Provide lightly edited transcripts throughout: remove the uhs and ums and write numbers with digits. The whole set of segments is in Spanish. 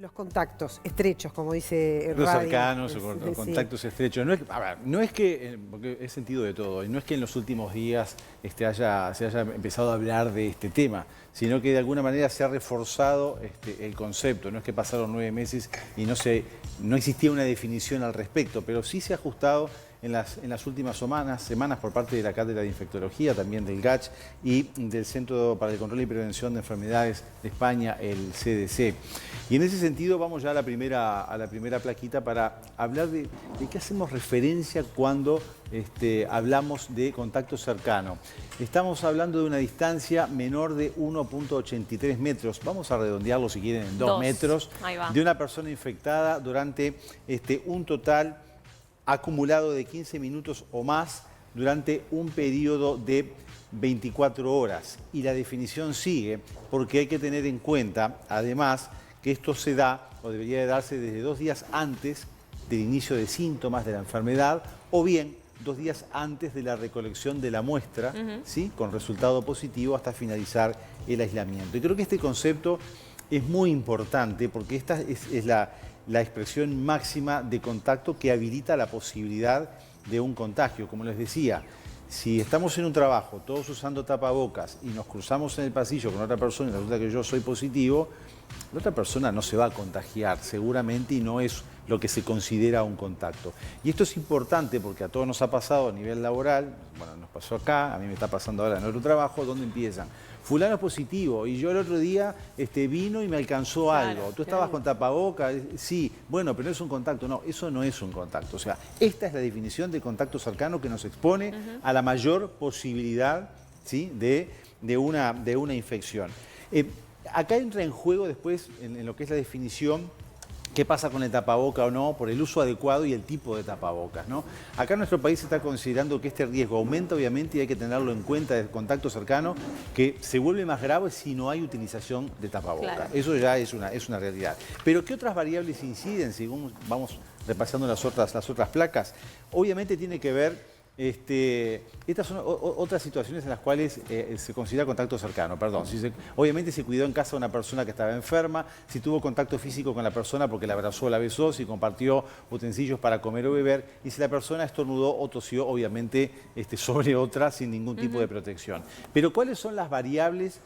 Los contactos estrechos, como dice Los Radio. cercanos o contactos estrechos. No es, a ver, no es que, porque es sentido de todo, y no es que en los últimos días se haya empezado a hablar de este tema, sino que de alguna manera se ha reforzado el concepto. No es que pasaron 9 meses y no existía una definición al respecto, pero sí se ha ajustado en las últimas semanas por parte de la Cátedra de Infectología, también del GACH y del Centro para el Control y Prevención de Enfermedades de España, el CDC. Y en ese sentido vamos ya a la primera plaquita para hablar de qué hacemos referencia cuando hablamos de contacto cercano. Estamos hablando de una distancia menor de 1,83 metros, vamos a redondearlo si quieren en 2 metros, de una persona infectada durante un total acumulado de 15 minutos o más durante un periodo de 24 horas. Y la definición sigue porque hay que tener en cuenta, además, que esto se da o debería de darse desde 2 días antes del inicio de síntomas de la enfermedad o bien 2 días antes de la recolección de la muestra, ¿sí?, con resultado positivo hasta finalizar el aislamiento. Y creo que este concepto es muy importante porque esta es la expresión máxima de contacto que habilita la posibilidad de un contagio. Como les decía, si estamos en un trabajo, todos usando tapabocas y nos cruzamos en el pasillo con otra persona y resulta que yo soy positivo, la otra persona no se va a contagiar seguramente y no es lo que se considera un contacto. Y esto es importante porque a todos nos ha pasado a nivel laboral, bueno, nos pasó acá, a mí me está pasando ahora en otro trabajo, ¿dónde empiezan? Fulano es positivo y yo el otro día vino y me alcanzó algo. ¿Tú estabas con tapabocas? Sí. Bueno, pero no es un contacto. No, eso no es un contacto. O sea, esta es la definición de contacto cercano que nos expone a la mayor posibilidad, ¿sí?, de una infección. Acá entra en juego después, en lo que es la definición, qué pasa con el tapaboca o no, por el uso adecuado y el tipo de tapabocas, ¿no? Acá en nuestro país se está considerando que este riesgo aumenta, obviamente, y hay que tenerlo en cuenta del contacto cercano, que se vuelve más grave si no hay utilización de tapaboca. Claro. Eso ya es una realidad. Pero ¿qué otras variables inciden según vamos repasando las otras placas? Obviamente tiene que ver. Estas son otras situaciones en las cuales se considera contacto cercano, perdón. Obviamente se cuidó en casa de una persona que estaba enferma, si tuvo contacto físico con la persona porque la abrazó o la besó, si compartió utensilios para comer o beber, y si la persona estornudó o tosió, obviamente sobre otra sin ningún tipo de protección. Pero ¿cuáles son las variables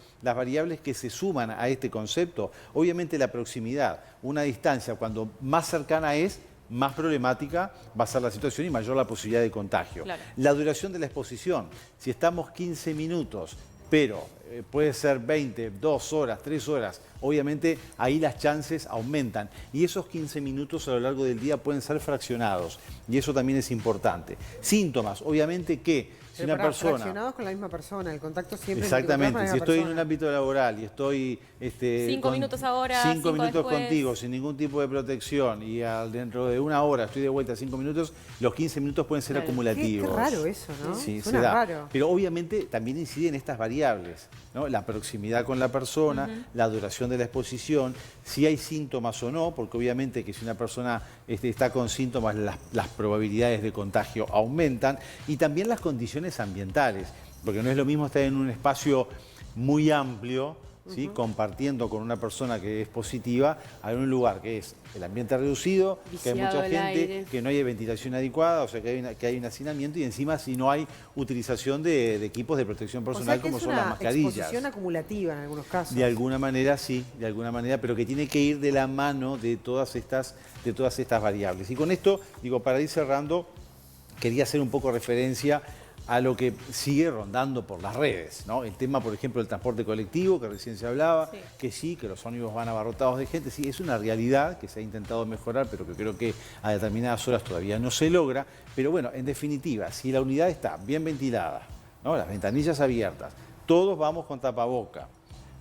que se suman a este concepto? Obviamente la proximidad, una distancia cuando más cercana es, más problemática va a ser la situación y mayor la posibilidad de contagio. Claro. La duración de la exposición, si estamos 15 minutos, pero puede ser 20, 2 horas, 3 horas, obviamente ahí las chances aumentan. Y esos 15 minutos a lo largo del día pueden ser fraccionados y eso también es importante. Síntomas, obviamente que si una persona... Fraccionados con la misma persona, el contacto siempre... Exactamente, si estoy en un ámbito laboral y estoy... 5 minutos ahora, 5 minutos contigo, sin ningún tipo de protección y dentro de 1 hora estoy de vuelta 5 minutos, los 15 minutos pueden ser acumulativos. Qué raro eso, ¿no? Sí, suena se da. Raro. Pero obviamente también inciden estas variables, ¿no? La proximidad con la persona, la duración de la exposición, si hay síntomas o no, porque obviamente que si una persona está con síntomas, las probabilidades de contagio aumentan, y también las condiciones ambientales, porque no es lo mismo estar en un espacio muy amplio, ¿sí?, compartiendo con una persona que es positiva, a un lugar que es el ambiente reducido, que hay mucha gente, que no hay ventilación adecuada, o sea que hay un hacinamiento y encima si no hay utilización de equipos de protección personal como son las mascarillas. Exposición acumulativa en algunos casos. De alguna manera sí, de alguna manera, pero que tiene que ir de la mano de todas estas variables. Y con esto, digo, para ir cerrando, quería hacer un poco referencia a lo que sigue rondando por las redes, ¿no? El tema, por ejemplo, del transporte colectivo, que recién se hablaba, que los ómnibus van abarrotados de gente, sí, es una realidad que se ha intentado mejorar, pero que creo que a determinadas horas todavía no se logra. Pero bueno, en definitiva, si la unidad está bien ventilada, ¿no?, las ventanillas abiertas, todos vamos con tapaboca,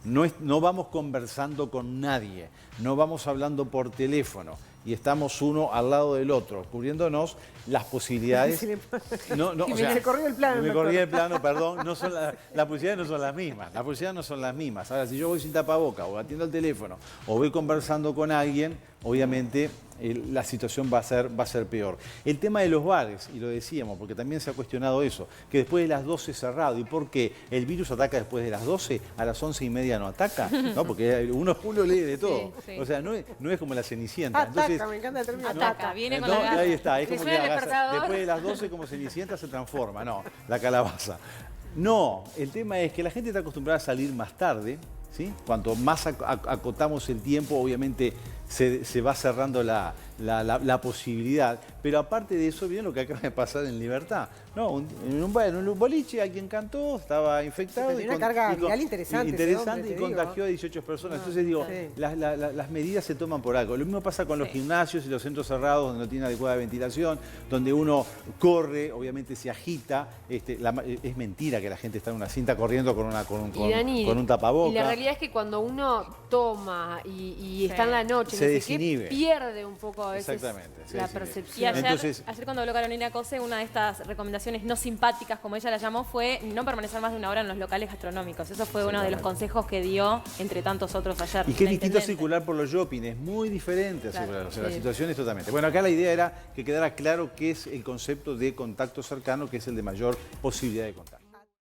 no vamos conversando con nadie, no vamos hablando por teléfono y estamos uno al lado del otro, cubriéndonos las posibilidades. Me corrió el plano. Me corrió el plano, perdón. Las posibilidades no son las mismas. Las posibilidades no son las mismas. Ahora, si yo voy sin tapaboca o atiendo el teléfono o voy conversando con alguien, obviamente la situación va a ser peor. El tema de los bares, y lo decíamos, porque también se ha cuestionado eso, que después de las 12 cerrado. ¿Y por qué? ¿El virus ataca después de las 12? ¿A las 11:30 no ataca? ¿No? Porque uno lee de todo. Sí. O sea, no es como la Cenicienta. Ataca, Entonces, me encanta el término. Ataca, viene con no, la garra. ahí está, es como que suena el despertador? después de las 12 como Cenicienta se transforma, no, la calabaza. No, el tema es que la gente está acostumbrada a salir más tarde, ¿sí? Cuanto más acotamos el tiempo, obviamente se va cerrando la posibilidad. Pero aparte de eso, viene lo que acaba de pasar en Libertad. No, en un boliche alguien cantó, estaba infectado. Sí, pero tiene una carga viral interesante ese hombre, y te contagió digo. a 18 personas. Entonces digo, sí. las medidas se toman por algo. Lo mismo pasa con los gimnasios y los centros cerrados donde no tiene adecuada ventilación, donde uno corre, obviamente se agita. Es mentira que la gente está en una cinta corriendo con un tapaboca. Y la realidad es que cuando uno toma y está en la noche, Se no sé desinhibe. qué, pierde un poco a veces Exactamente, se la desinhibe. Y percepción. ayer, Entonces- ayer cuando habló Carolina Cose, una de estas recomendaciones no simpáticas, como ella la llamó, fue no permanecer más de una hora en los locales gastronómicos. Eso fue uno de los consejos que dio, entre tantos otros ayer. Y que la es distinto a intendente. circular por los shopping, es muy diferente a Claro, circular. O sea, la sí. situación es totalmente. Bueno, acá la idea era que quedara claro qué es el concepto de contacto cercano, que es el de mayor posibilidad de contagio.